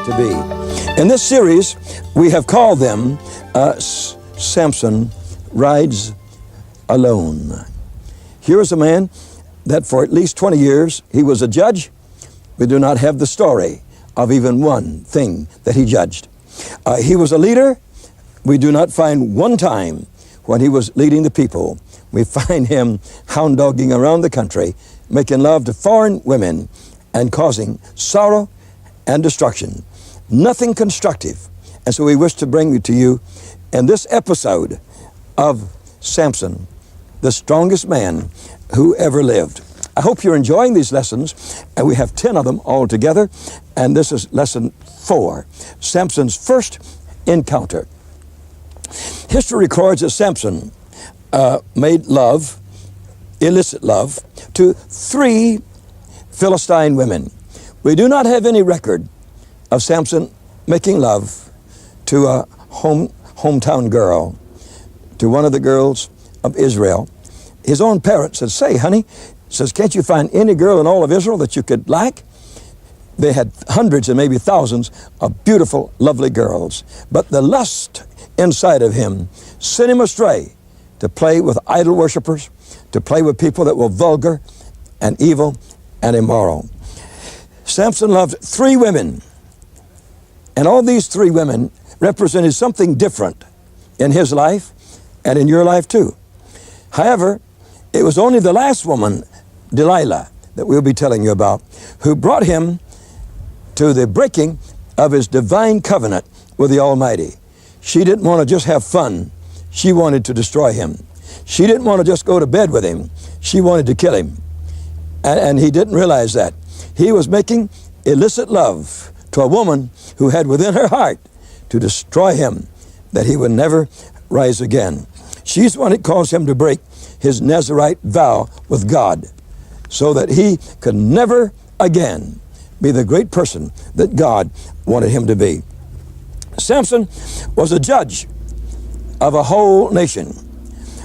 To be. In this series, we have called them Samson Rides Alone. Here is a man that for at least 20 years, he was a judge. We do not have the story of even one thing that he judged. He was a leader. We do not find one time when he was leading the people. We find him hound dogging around the country, making love to foreign women and causing sorrow and destruction. Nothing constructive. And so we wish to bring to you in this episode of Samson, the strongest man who ever lived. I hope you're enjoying these lessons, and we have 10 of them all together, and this is lesson 4, Samson's first encounter. History records that Samson made love, illicit love, to 3 Philistine women. We do not have any record of Samson making love to a hometown girl, to one of the girls of Israel. His own parents said, "Say, honey," says, "can't you find any girl in all of Israel that you could like?" They had hundreds and maybe thousands of beautiful, lovely girls. But the lust inside of him sent him astray to play with idol worshipers, to play with people that were vulgar and evil and immoral. Samson loved 3 women. And all these 3 women represented something different in his life and in your life too. However, it was only the last woman, Delilah, that we'll be telling you about, who brought him to the breaking of his divine covenant with the Almighty. She didn't want to just have fun. She wanted to destroy him. She didn't want to just go to bed with him. She wanted to kill him. And he didn't realize that. He was making illicit love to a woman who had within her heart to destroy him, that he would never rise again. She's the one that caused him to break his Nazirite vow with God, so that he could never again be the great person that God wanted him to be. Samson was a judge of a whole nation.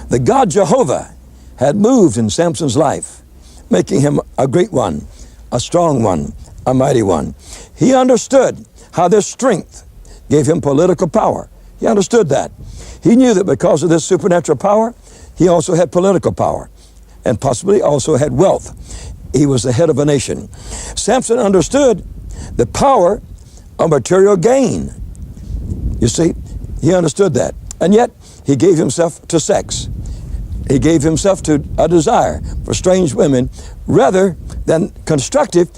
The God Jehovah had moved in Samson's life, making him a great one, a strong one, a mighty one. He understood how this strength gave him political power. He understood that. He knew that because of this supernatural power, he also had political power and possibly also had wealth. He was the head of a nation. Samson understood the power of material gain. You see, he understood that. And yet, he gave himself to sex. He gave himself to a desire for strange women rather than constructive,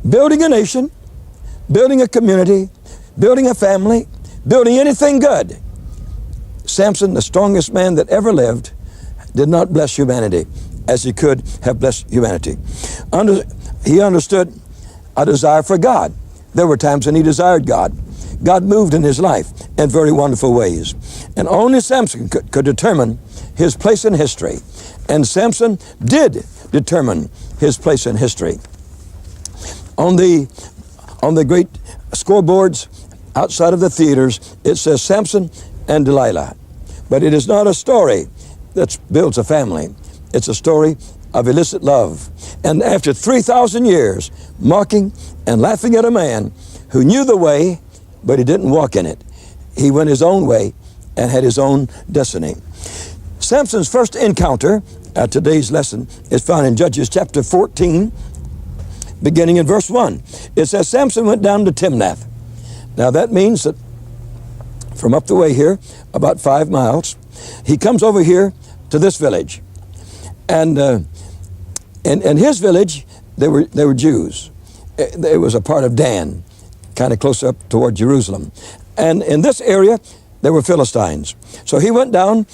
building a nation, building a community, building a family, building anything good. Samson, the strongest man that ever lived, did not bless humanity as he could have blessed humanity. He understood a desire for God. There were times when he desired God. God moved in his life in very wonderful ways. And only Samson could determine his place in history. And Samson did determine his place in history. On the great scoreboards outside of the theaters, it says Samson and Delilah. But it is not a story that builds a family. It's a story of illicit love. And after 3,000 years, mocking and laughing at a man who knew the way, but he didn't walk in it. He went his own way and had his own destiny. Samson's first encounter at today's lesson is found in Judges chapter 14, beginning in verse 1. It says, Samson went down to Timnath. Now that means that from up the way here, about 5 miles, he comes over here to this village. And in his village, they were Jews. It was a part of Dan, kind of close up toward Jerusalem. And in this area, there were Philistines. So he went down,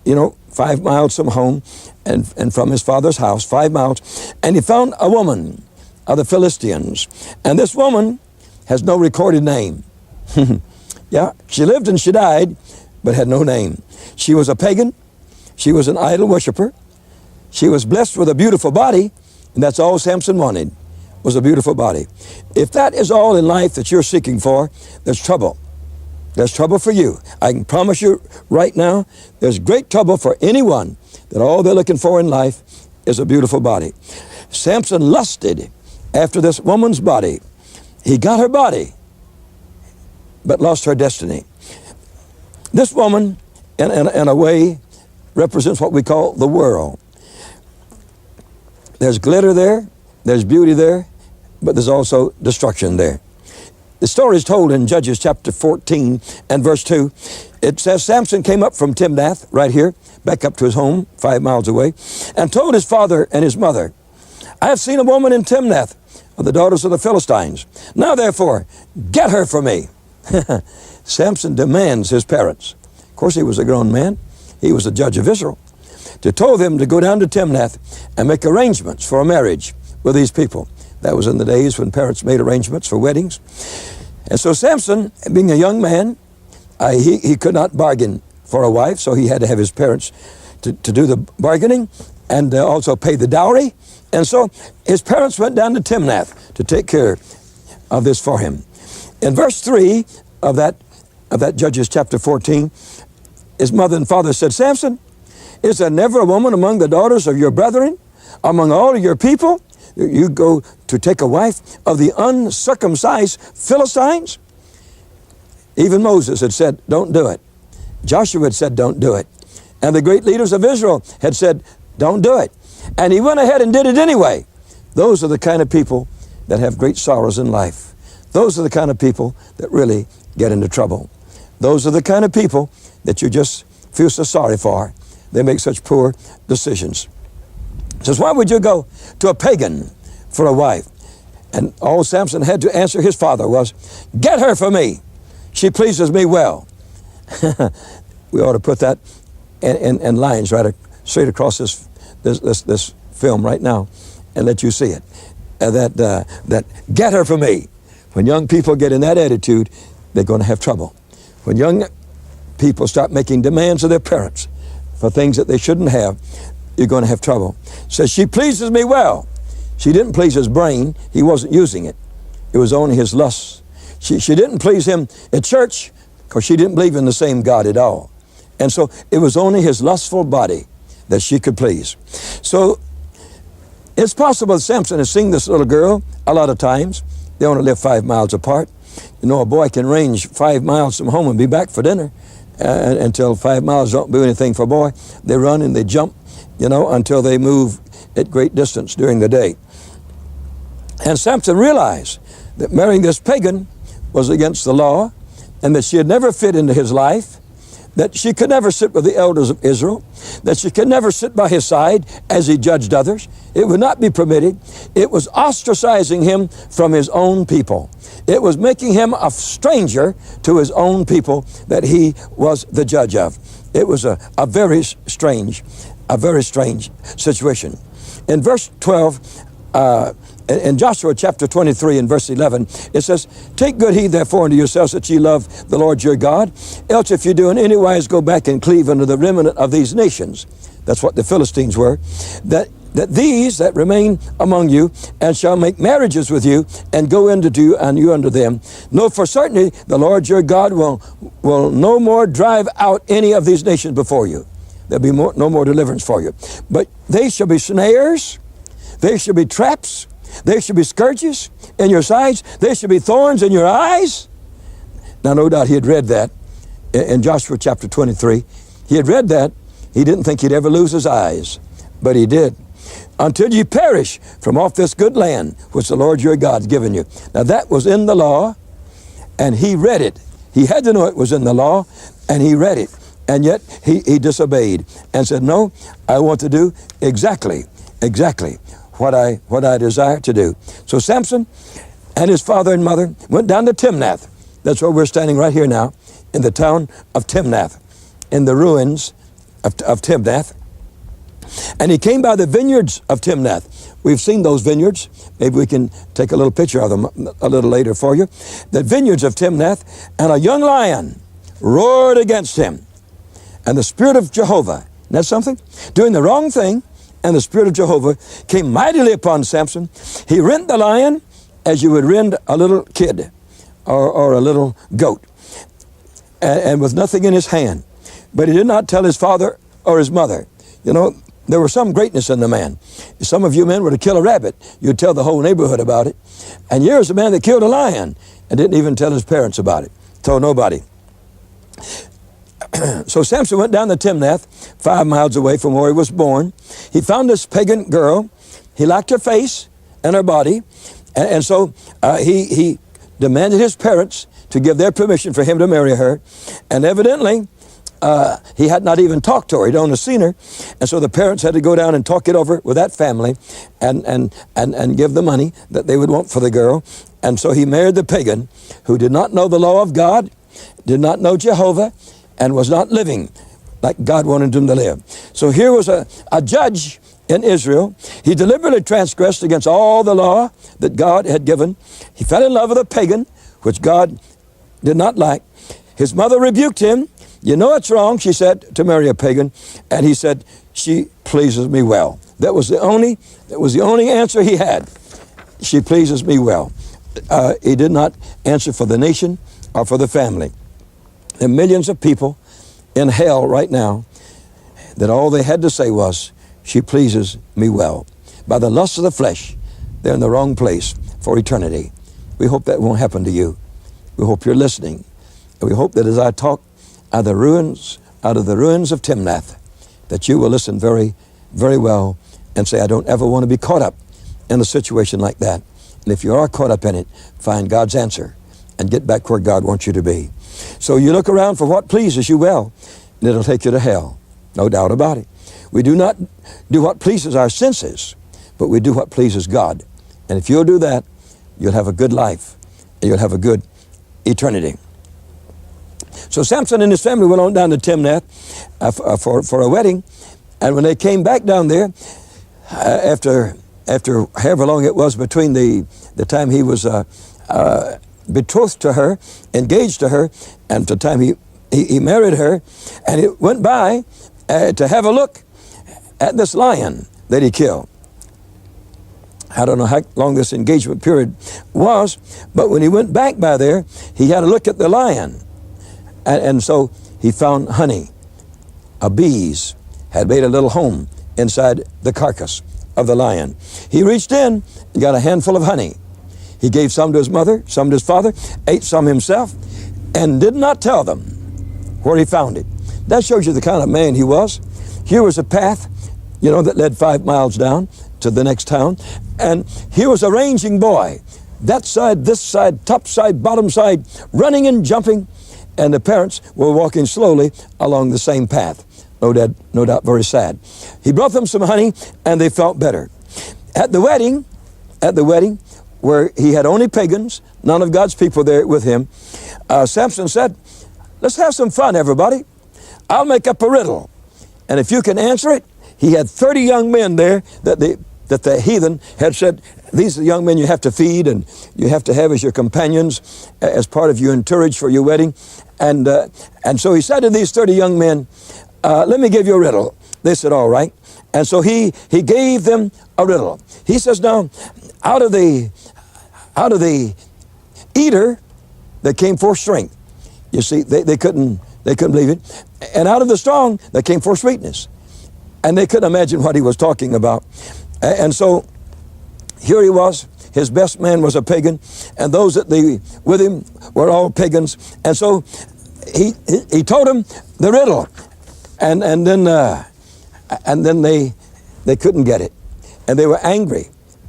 5 miles from home and from his father's house, 5 miles, and he found a woman of the Philistines. And this woman has no recorded name. Yeah, she lived and she died, but had no name. She was a pagan. She was an idol worshiper. She was blessed with a beautiful body, and that's all Samson wanted, was a beautiful body. If that is all in life that you're seeking for, there's trouble. There's trouble for you. I can promise you right now, there's great trouble for anyone that all they're looking for in life is a beautiful body. Samson lusted after this woman's body. He got her body, but lost her destiny. This woman, in a way, represents what we call the world. There's glitter there, there's beauty there, but there's also destruction there. The story is told in Judges chapter 14 and verse 2. It says, Samson came up from Timnath, right here, back up to his home, 5 miles away, and told his father and his mother, I have seen a woman in Timnath of the daughters of the Philistines. Now therefore, get her for me. Samson demands his parents. Of course, he was a grown man. He was the judge of Israel. To told them to go down to Timnath and make arrangements for a marriage with these people. That was in the days when parents made arrangements for weddings. And so Samson, being a young man, he could not bargain for a wife, so he had to have his parents to do the bargaining and also pay the dowry. And so his parents went down to Timnath to take care of this for him. In verse 3 of that Judges chapter 14, his mother and father said, Samson, is there never a woman among the daughters of your brethren, among all of your people? You go to take a wife of the uncircumcised Philistines? Even Moses had said, don't do it. Joshua had said, don't do it. And the great leaders of Israel had said, don't do it. And he went ahead and did it anyway. Those are the kind of people that have great sorrows in life. Those are the kind of people that really get into trouble. Those are the kind of people that you just feel so sorry for. They make such poor decisions. Says, why would you go to a pagan for a wife? And all Samson had to answer his father was, get her for me. She pleases me well. We ought to put that in lines straight across this film right now and let you see it. That get her for me. When young people get in that attitude, they're going to have trouble. When young people start making demands of their parents for things that they shouldn't have, you're going to have trouble. Says, she pleases me well. She didn't please his brain. He wasn't using it. It was only his lusts. She didn't please him at church because she didn't believe in the same God at all. And so it was only his lustful body that she could please. So it's possible that Samson has seen this little girl a lot of times. They only live 5 miles apart. You know, a boy can range 5 miles from home and be back for dinner until 5 miles don't do anything for a boy. They run and they jump, until they move at great distance during the day. And Samson realized that marrying this pagan was against the law and that she had never fit into his life, that she could never sit with the elders of Israel, that she could never sit by his side as he judged others. It would not be permitted. It was ostracizing him from his own people. It was making him a stranger to his own people that he was the judge of. It was a very strange situation. In verse 12, in Joshua chapter 23 and verse 11, it says, take good heed therefore unto yourselves that ye love the Lord your God, else if you do in any wise go back and cleave unto the remnant of these nations. That's what the Philistines were. That these that remain among you and shall make marriages with you and go into you and you unto them. Know for certainty the Lord your God will no more drive out any of these nations before you. There'll be no more deliverance for you. But they shall be snares, they shall be traps, they shall be scourges in your sides, they shall be thorns in your eyes. Now, no doubt he had read that in Joshua chapter 23. He had read that. He didn't think he'd ever lose his eyes, but he did. Until ye perish from off this good land which the Lord your God's given you. Now that was in the law, and he read it. He had to know it was in the law, and he read it. And yet he disobeyed and said, no, I want to do exactly what I desire to do. So Samson and his father and mother went down to Timnath. That's where we're standing right here now, in the town of Timnath, in the ruins of Timnath. And he came by the vineyards of Timnath. We've seen those vineyards. Maybe we can take a little picture of them a little later for you. The vineyards of Timnath, and a young lion roared against him. And the Spirit of Jehovah, isn't that something? Doing the wrong thing, and the Spirit of Jehovah came mightily upon Samson. He rent the lion as you would rend a little kid or a little goat, and with nothing in his hand. But he did not tell his father or his mother. You know, there was some greatness in the man. If some of you men were to kill a rabbit, you'd tell the whole neighborhood about it. And here's a man that killed a lion and didn't even tell his parents about it. Told nobody. So Samson went down to Timnath, 5 miles away from where he was born. He found this pagan girl. He liked her face and her body. And so he demanded his parents to give their permission for him to marry her. And evidently, he had not even talked to her. He'd only seen her. And so the parents had to go down and talk it over with that family and give the money that they would want for the girl. And so he married the pagan who did not know the law of God, did not know Jehovah, and was not living like God wanted him to live. So here was a judge in Israel. He deliberately transgressed against all the law that God had given. He fell in love with a pagan, which God did not like. His mother rebuked him. You know it's wrong, she said, to marry a pagan. And he said, she pleases me well. That was the only answer he had. She pleases me well. He did not answer for the nation or for the family. There are millions of people in hell right now that all they had to say was, she pleases me well. By the lust of the flesh, they're in the wrong place for eternity. We hope that won't happen to you. We hope you're listening. And we hope that as I talk out of the ruins of Timnath, that you will listen very, very well and say, I don't ever want to be caught up in a situation like that. And if you are caught up in it, find God's answer and get back where God wants you to be. So you look around for what pleases you well, and it'll take you to hell. No doubt about it. We do not do what pleases our senses, but we do what pleases God. And if you'll do that, you'll have a good life, and you'll have a good eternity. So Samson and his family went on down to Timnath for a wedding, and when they came back down there, after however long it was between the time he was betrothed to her, engaged to her, and the time he married her, and it went by to have a look at this lion that he killed. I don't know how long this engagement period was, but when he went back by there, he had a look at the lion. And so he found honey. Bees had made a little home inside the carcass of the lion. He reached in and got a handful of honey. He gave some to his mother, some to his father, ate some himself, and did not tell them where he found it. That shows you the kind of man he was. Here was a path, that led 5 miles down to the next town. And here was a ranging boy. That side, this side, top side, bottom side, running and jumping. And the parents were walking slowly along the same path. No doubt very sad. He brought them some honey, and they felt better. At the wedding, where he had only pagans, none of God's people there with him, Samson said, let's have some fun, everybody. I'll make up a riddle. And if you can answer it, he had 30 young men there that the heathen had said, these are the young men you have to feed and you have to have as your companions as part of your entourage for your wedding. And so he said to these 30 young men, let me give you a riddle. They said, all right. And so he gave them a riddle. He says, now, out of the eater, there came forth strength. You see, they couldn't believe it. And out of the strong, there came forth sweetness. And they couldn't imagine what he was talking about. And so here he was. His best man was a pagan, and those that with him were all pagans. And so he told them the riddle, and then they couldn't get it, and they were angry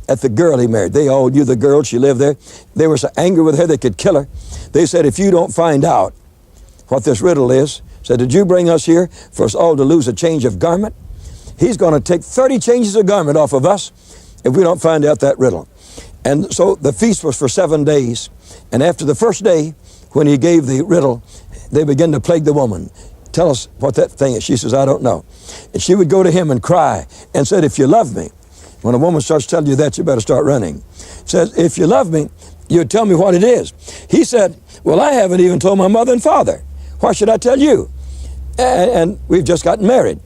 at the girl he married. They all knew the girl, she lived there. They were so angry with her they could kill her. They said, if you don't find out what this riddle is, said, did you bring us here for us all to lose a change of garment? He's going to take 30 changes of garment off of us if we don't find out that riddle. And so the feast was for 7 days. And after the first day, when he gave the riddle, they began to plague the woman. Tell us what that thing is. She says, I don't know. And she would go to him and cry and said, if you love me. When a woman starts telling you that, you better start running. Says, if you love me, you tell me what it is. He said, well, I haven't even told my mother and father. Why should I tell you? And we've just gotten married.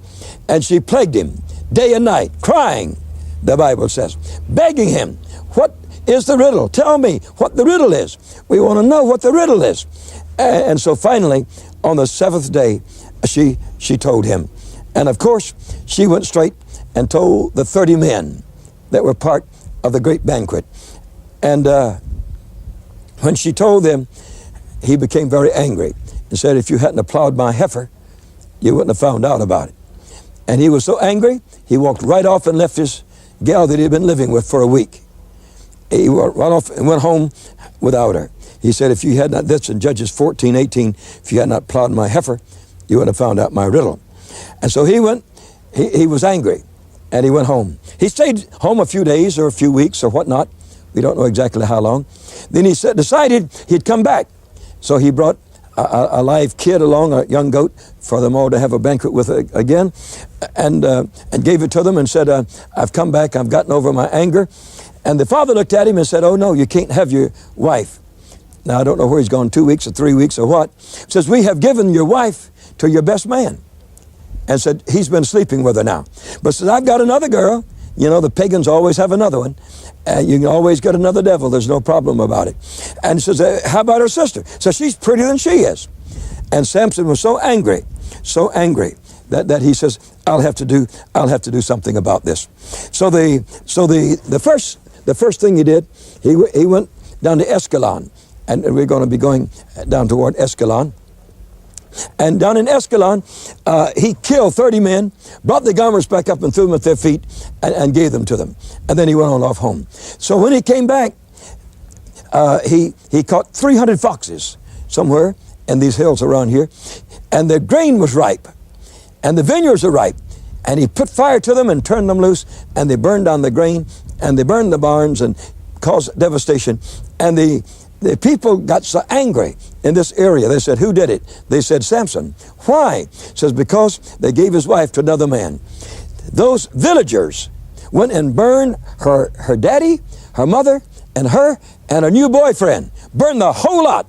And she plagued him day and night, crying, the Bible says, begging him, what is the riddle? Tell me what the riddle is. We want to know what the riddle is. And so finally, on the 7th day, she told him. And of course, she went straight and told the 30 men that were part of the great banquet. And when she told them, he became very angry and said, if you hadn't plowed my heifer, you wouldn't have found out about it. And he was so angry, he walked right off and left his gal that he had been living with for a week. He walked right off and went home without her. He said, if you had not, that's in Judges 14:18, if you had not plowed my heifer, you would have found out my riddle. And so he went, he was angry, and he went home. He stayed home a few days or a few weeks or whatnot. We don't know exactly how long. Then he decided he'd come back. So he brought a live kid along, a young goat, for them all to have a banquet with again, and gave it to them and said, I've come back, I've gotten over my anger. And the father looked at him and said, oh no, you can't have your wife. Now I don't know where he's gone, 2 weeks or 3 weeks or what. He says, we have given your wife to your best man. And said, he's been sleeping with her now. But says, I've got another girl. You know, the pagans always have another one. You can always get another devil. There's no problem about it. And says, how about her sister? So she's prettier than she is. And Samson was so angry that he says, I'll have to do something about this. So the first thing he did, he went down to Escalon, and we're going to be going down toward Escalon. And down in Escalon, he killed 30 men, brought the garments back up and threw them at their feet and gave them to them. And then he went on off home. So when he came back, he caught 300 foxes somewhere in these hills around here. And the grain was ripe, and the vineyards are ripe. And he put fire to them and turned them loose, and they burned down the grain, and they burned the barns and caused devastation. And the people got so angry in this area. They said, who did it? They said, Samson. Why? It says, because they gave his wife to another man. Those villagers went and burned her daddy, her mother, and her new boyfriend. Burned the whole lot.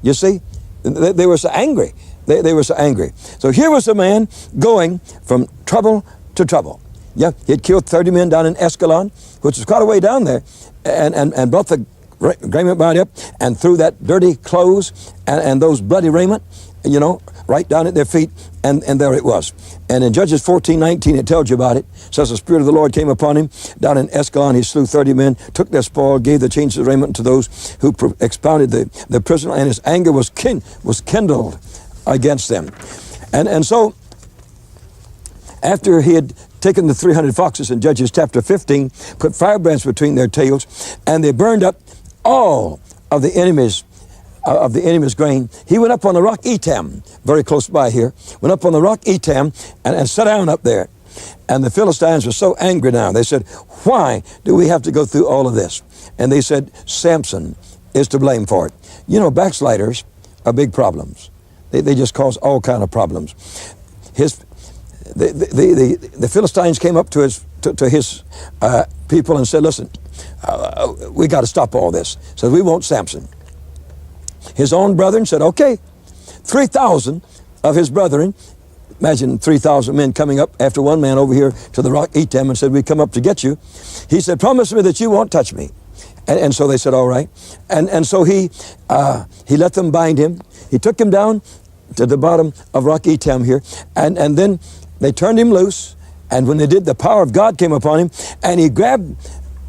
You see, they were so angry. They were so angry. So here was a man going from trouble to trouble. Yeah, he'd killed 30 men down in Escalon, which was quite a way down there, and brought the raiment body up and threw that dirty clothes and those bloody raiment, you know, right down at their feet, and there it was. And in Judges 14:19, it tells you about it. It says the Spirit of the Lord came upon him. Down in Escalon, he slew 30 men, took their spoil, gave the changes of raiment to those who expounded the prisoner, and his anger was kindled against them. And so, after he had taken the 300 foxes in Judges chapter 15, put firebrands between their tails, and they burned up all of the enemy's grain, he went up on the rock Etam, very close by here, went up on the rock Etam and sat down up there. And the Philistines were so angry now. They said, why do we have to go through all of this? And they said, Samson is to blame for it. You know, backsliders are big problems. They just cause all kind of problems. The Philistines came up to his people and said, listen, we got to stop all this. So we want Samson. His own brethren said, okay. 3,000 of his brethren, imagine 3,000 men coming up after one man over here to the rock Etam and said, we come up to get you. He said, promise me that you won't touch me. And so they said, all right. And so he let them bind him. He took him down to the bottom of rock Etam here, and then they turned him loose. And when they did, the power of God came upon him, and he grabbed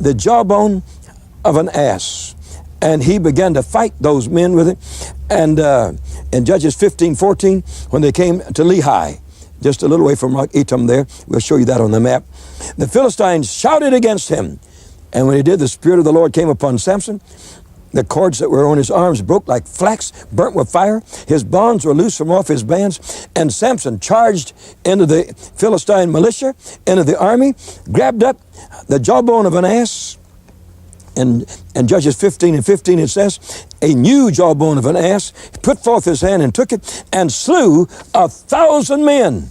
the jawbone of an ass, and he began to fight those men with it. And in Judges 15:14, when they came to Lehi, just a little way from rock Etam there, we'll show you that on the map, the Philistines shouted against him. And when he did, the Spirit of the Lord came upon Samson. The cords that were on his arms broke like flax, burnt with fire. His bonds were loose from off his bands. And Samson charged into the Philistine militia, into the army, grabbed up the jawbone of an ass. In Judges 15:15 it says, a new jawbone of an ass, put forth his hand and took it, and slew 1,000 men.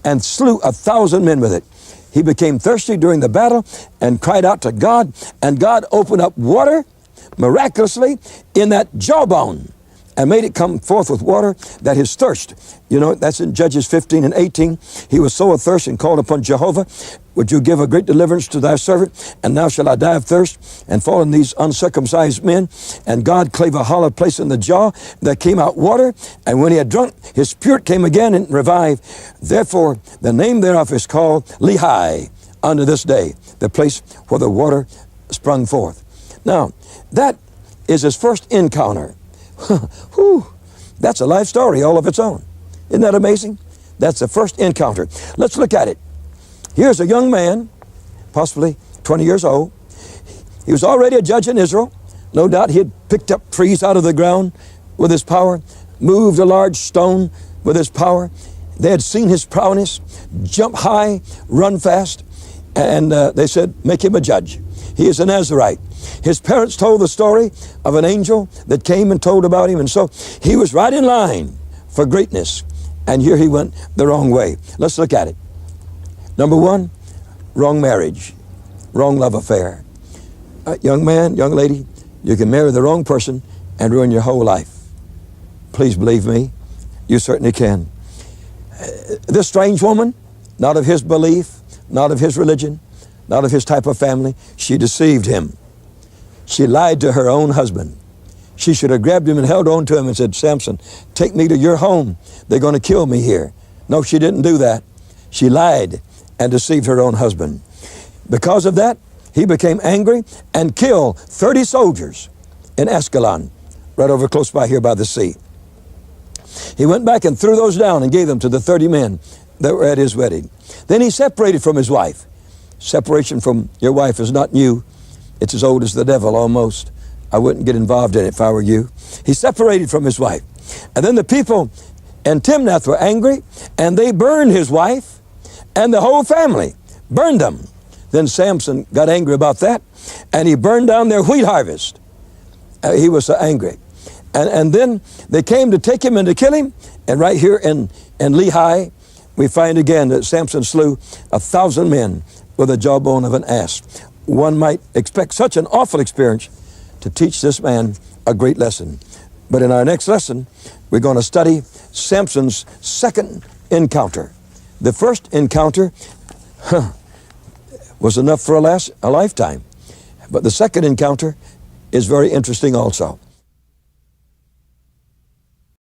And slew 1,000 men with it. He became thirsty during the battle and cried out to God, and God opened up water miraculously in that jawbone and made it come forth with water, that his thirst, you know, that's in Judges 15:18. He was so athirst and called upon Jehovah, would you give a great deliverance to thy servant? And now shall I die of thirst and fall in these uncircumcised men. And God clave a hollow place in the jaw, that came out water. And when he had drunk, his spirit came again and revived. Therefore, the name thereof is called Lehi unto this day, the place where the water sprung forth. Now, that is his first encounter. Whew, that's a life story all of its own. Isn't that amazing? That's the first encounter. Let's look at it. Here's a young man, possibly 20 years old. He was already a judge in Israel. No doubt he had picked up trees out of the ground with his power, moved a large stone with his power. They had seen his prowess, jump high, run fast, and they said, make him a judge. He is a Nazarite. His parents told the story of an angel that came and told about him, and so he was right in line for greatness. And here he went the wrong way. Let's look at it. Number one, wrong marriage, wrong love affair. Young man, young lady, you can marry the wrong person and ruin your whole life. Please believe me, you certainly can. This strange woman, not of his belief, not of his religion, not of his type of family, she deceived him. She lied to her own husband. She should have grabbed him and held on to him and said, Samson, take me to your home. They're going to kill me here. No, she didn't do that. She lied and deceived her own husband. Because of that, he became angry and killed 30 soldiers in Ascalon, right over close by here by the sea. He went back and threw those down and gave them to the 30 men that were at his wedding. Then he separated from his wife. Separation from your wife is not new. It's as old as the devil almost. I wouldn't get involved in it if I were you. He separated from his wife. And then the people in Timnath were angry, and they burned his wife and the whole family, burned them. Then Samson got angry about that, and he burned down their wheat harvest. He was so angry. And then they came to take him and to kill him, and right here in Lehi, we find again that Samson slew 1,000 men with a jawbone of an ass. One might expect such an awful experience to teach this man a great lesson. But in our next lesson, we're going to study Samson's second encounter. The first encounter was enough for a lifetime. But the second encounter is very interesting also.